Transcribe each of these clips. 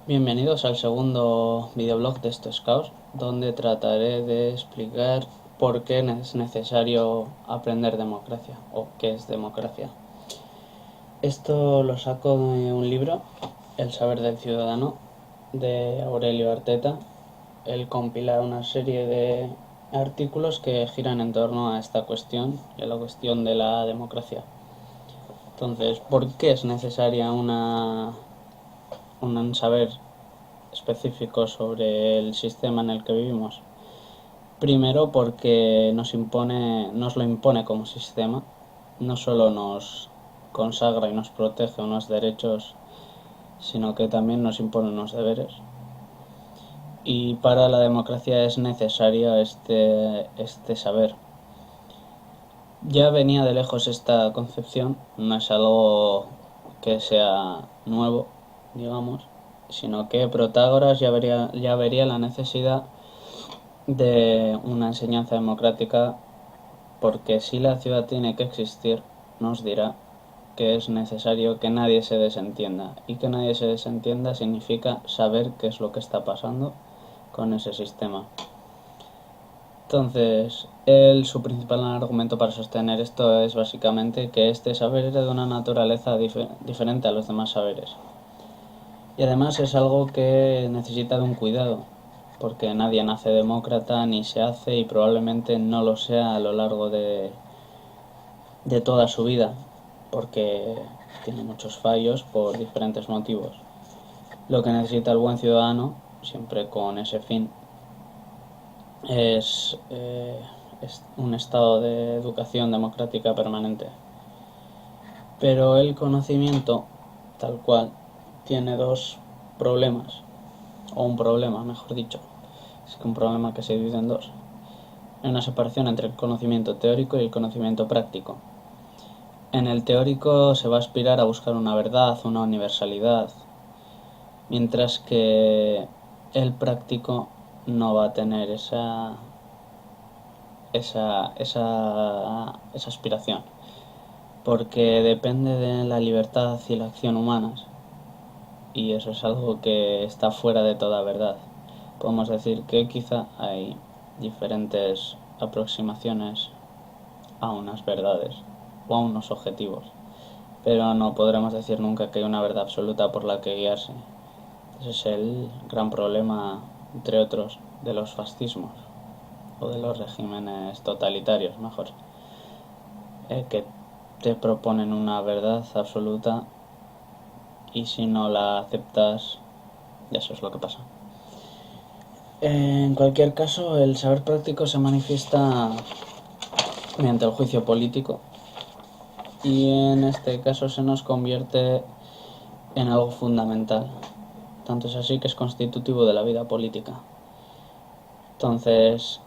Bienvenidos al segundo videoblog de estos Caos, donde trataré de explicar por qué es necesario aprender democracia o qué es democracia. Esto lo saco de un libro, El saber del ciudadano, de Aurelio Arteta. Él compila una serie de artículos que giran en torno a esta cuestión y a la cuestión de la democracia. Entonces, ¿por qué es necesaria un saber específico sobre el sistema en el que vivimos? Primero porque nos lo impone como sistema, no solo nos consagra y nos protege unos derechos, sino que también nos impone unos deberes. Y para la democracia es necesario este saber. Ya venía de lejos esta concepción, no es algo que sea nuevo, digamos, sino que Protágoras ya vería la necesidad de una enseñanza democrática, porque si la ciudad tiene que existir, nos dirá que es necesario que nadie se desentienda, y que nadie se desentienda significa saber qué es lo que está pasando con ese sistema. Entonces, su principal argumento para sostener esto es básicamente que este saber es de una naturaleza diferente a los demás saberes. Y además es algo que necesita de un cuidado, porque nadie nace demócrata ni se hace, y probablemente no lo sea a lo largo de toda su vida, porque tiene muchos fallos por diferentes motivos. Lo que necesita el buen ciudadano, siempre con ese fin, es un estado de educación democrática permanente. Pero el conocimiento, tal cual, tiene dos problemas, o un problema, mejor dicho. Es que un problema que se divide en dos. Hay una separación entre el conocimiento teórico y el conocimiento práctico. En el teórico se va a aspirar a buscar una verdad, una universalidad, mientras que el práctico no va a tener esa aspiración, porque depende de la libertad y la acción humanas, y eso es algo que está fuera de toda verdad. Podemos decir que quizá hay diferentes aproximaciones a unas verdades o a unos objetivos, pero no podremos decir nunca que hay una verdad absoluta por la que guiarse. Ese es el gran problema, entre otros, de los fascismos o de los regímenes totalitarios, mejor, que te proponen una verdad absoluta, y si no la aceptas, eso es lo que pasa. En cualquier caso, el saber práctico se manifiesta mediante el juicio político, y en este caso se nos convierte en algo fundamental. Tanto es así que es constitutivo de la vida política. Entonces,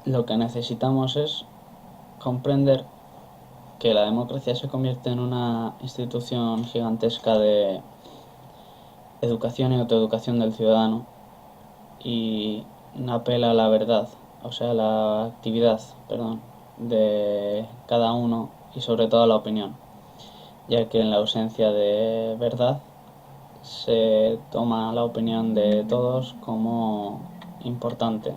lo que necesitamos es comprender que la democracia se convierte en una institución gigantesca de educación y autoeducación del ciudadano, y apela a la verdad, o sea, a la actividad, perdón, de cada uno, y sobre todo a la opinión, ya que en la ausencia de verdad se toma la opinión de todos como importante.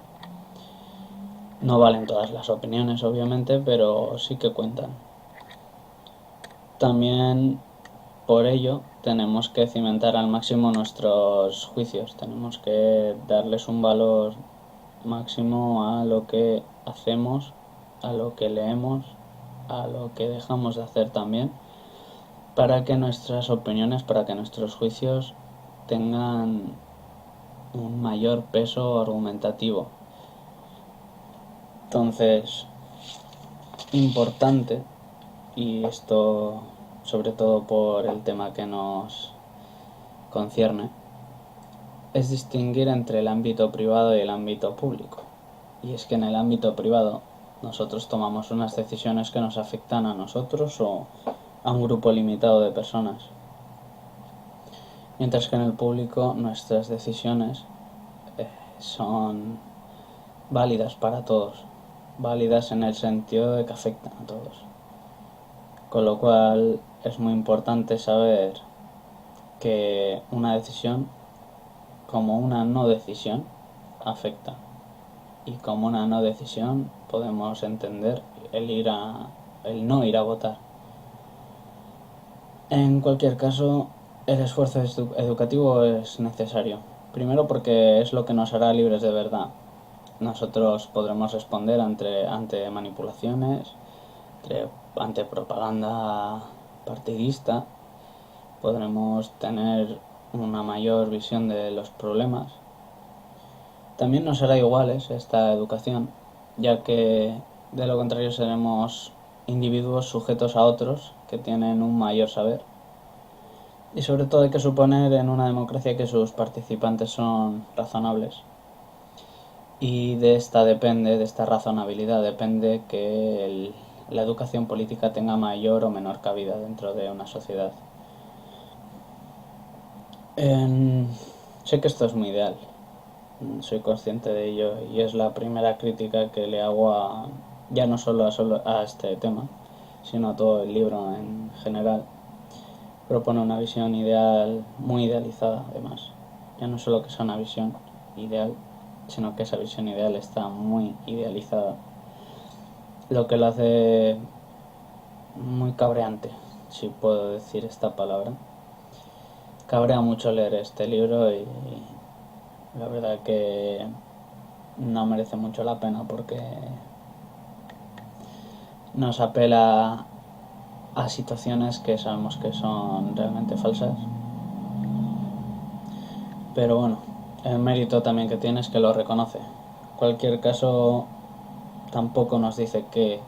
No valen todas las opiniones, obviamente, pero sí que cuentan. También por ello tenemos que cimentar al máximo nuestros juicios, tenemos que darles un valor máximo a lo que hacemos, a lo que leemos, a lo que dejamos de hacer también, para que nuestras opiniones, para que nuestros juicios tengan un mayor peso argumentativo. Entonces, importante, y esto sobre todo por el tema que nos concierne, es distinguir entre el ámbito privado y el ámbito público. Y es que en el ámbito privado nosotros tomamos unas decisiones que nos afectan a nosotros o a un grupo limitado de personas, mientras que en el público nuestras decisiones son válidas para todos, válidas en el sentido de que afectan a todos. Con lo cual es muy importante saber que una decisión como una no decisión afecta. Y como una no decisión podemos entender el no ir a votar. En cualquier caso, el esfuerzo educativo es necesario. Primero porque es lo que nos hará libres de verdad. Nosotros podremos responder ante manipulaciones, ante propaganda partidista, podremos tener una mayor visión de los problemas. También nos será iguales esta educación, ya que de lo contrario seremos individuos sujetos a otros que tienen un mayor saber. Y sobre todo hay que suponer en una democracia que sus participantes son razonables. Y de esta razonabilidad depende que la educación política tenga mayor o menor cabida dentro de una sociedad. Sé que esto es muy ideal, soy consciente de ello y es la primera crítica que le hago ya no solo a este tema, sino a todo el libro en general. Propone una visión ideal, muy idealizada además. Ya no solo que sea una visión ideal, sino que esa visión ideal está muy idealizada, lo que lo hace muy cabreante, si puedo decir esta palabra. Cabrea mucho leer este libro y la verdad que no merece mucho la pena porque nos apela a situaciones que sabemos que son realmente falsas. Pero bueno, el mérito también que tiene es que lo reconoce. En cualquier caso, tampoco nos dice qué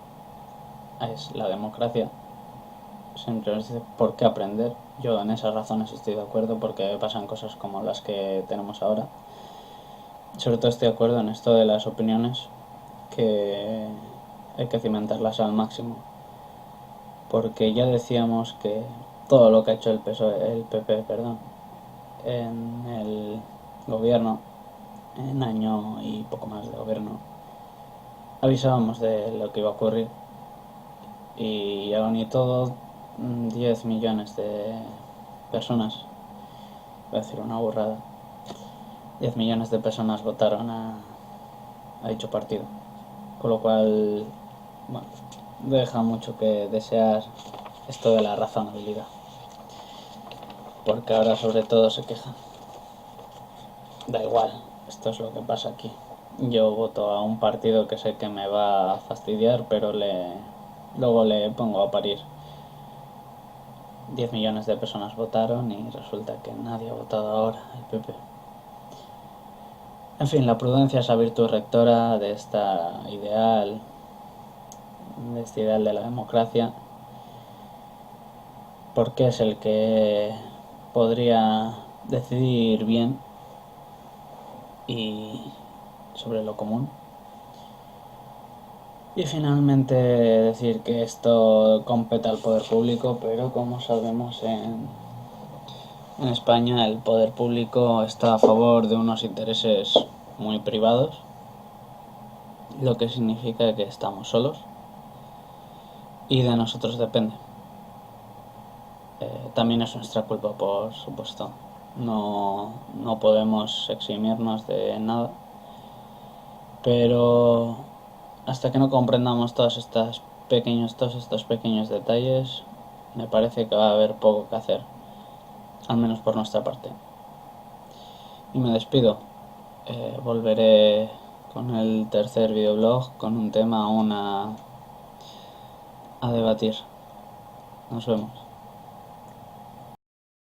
es la democracia. Siempre nos dice por qué aprender. Yo en esas razones estoy de acuerdo porque pasan cosas como las que tenemos ahora. Sobre todo estoy de acuerdo en esto de las opiniones, que hay que cimentarlas al máximo. Porque ya decíamos que todo lo que ha hecho el PP, en el gobierno, en año y poco más de gobierno, avisábamos de lo que iba a ocurrir. Y aún y todo, 10 millones de personas, voy a decir una burrada, 10 millones de personas votaron a dicho partido. Con lo cual, bueno, deja mucho que desear esto de la razonabilidad. Porque ahora sobre todo se quejan. Da igual, esto es lo que pasa aquí. Yo voto a un partido que sé que me va a fastidiar, pero luego le pongo a parir. 10 millones de personas votaron y resulta que nadie ha votado ahora el PP. En fin, la prudencia es la virtud rectora de este ideal de la democracia, porque es el que podría decidir bien y sobre lo común. Y finalmente decir que esto compete al poder público, pero como sabemos en España el poder público está a favor de unos intereses muy privados, lo que significa que estamos solos y de nosotros depende. También es nuestra culpa, por supuesto. No podemos eximirnos de nada, pero hasta que no comprendamos todos estos pequeños detalles, me parece que va a haber poco que hacer, al menos por nuestra parte. Y me despido. Volveré con el tercer videoblog con un tema aún a debatir. Nos vemos.